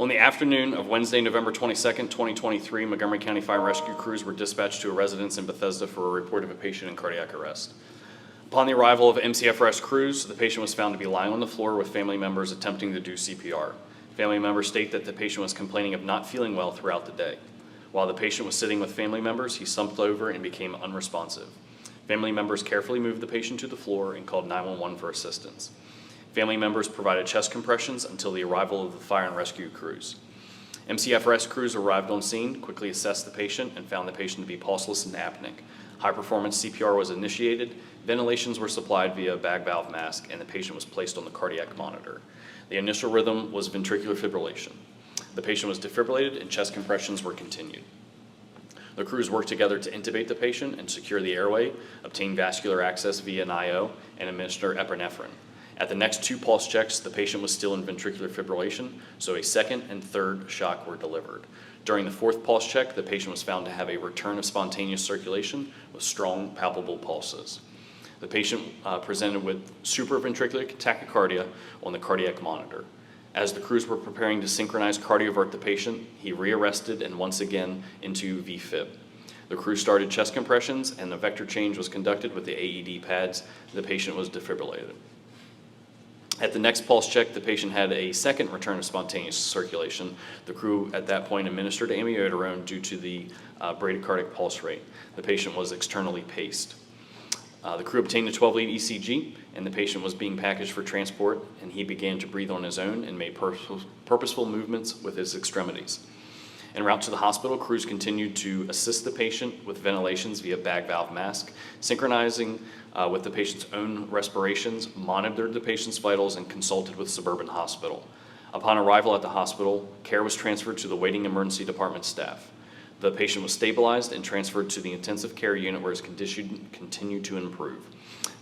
On the afternoon of Wednesday, November 22nd, 2023, Montgomery County Fire and Rescue crews were dispatched to a residence in Bethesda for a report of a patient in cardiac arrest. Upon the arrival of MCFRS crews, the patient was found to be lying on the floor with family members attempting to do CPR. Family members state that the patient was complaining of not feeling well throughout the day. While the patient was sitting with family members, he slumped over and became unresponsive. Family members carefully moved the patient to the floor and called 911 for assistance. Family members provided chest compressions until the arrival of the fire and rescue crews. MCFRS crews arrived on scene, quickly assessed the patient, and found the patient to be pulseless and apneic. High-performance CPR was initiated, ventilations were supplied via a bag valve mask, and the patient was placed on the cardiac monitor. The initial rhythm was ventricular fibrillation. The patient was defibrillated and chest compressions were continued. The crews worked together to intubate the patient and secure the airway, obtain vascular access via an IO, and administer epinephrine. At the next 2 pulse checks, the patient was still in ventricular fibrillation, so a second and third shock were delivered. During the 4th pulse check, the patient was found to have a return of spontaneous circulation with strong, palpable pulses. The patient presented with supraventricular tachycardia on the cardiac monitor. As the crews were preparing to synchronize cardiovert the patient, he rearrested and once again into VFib. The crew started chest compressions and the vector change was conducted with the AED pads. The patient was defibrillated. At the next pulse check, the patient had a second return of spontaneous circulation. The crew at that point administered amiodarone due to the bradycardic pulse rate. The patient was externally paced. The crew obtained a 12-lead ECG, and the patient was being packaged for transport, and he began to breathe on his own and made purposeful movements with his extremities. En route to the hospital, crews continued to assist the patient with ventilations via bag valve mask, synchronizing with the patient's own respirations, monitored the patient's vitals, and consulted with Suburban Hospital. Upon arrival at the hospital, care was transferred to the waiting emergency department staff. The patient was stabilized and transferred to the intensive care unit where his condition continued to improve.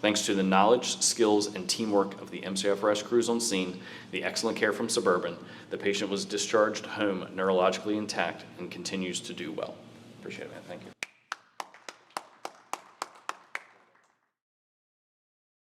Thanks to the knowledge, skills, and teamwork of the MCFRS crews on scene, the excellent care from Suburban, the patient was discharged home neurologically intact and continues to do well. Appreciate it, man. Thank you.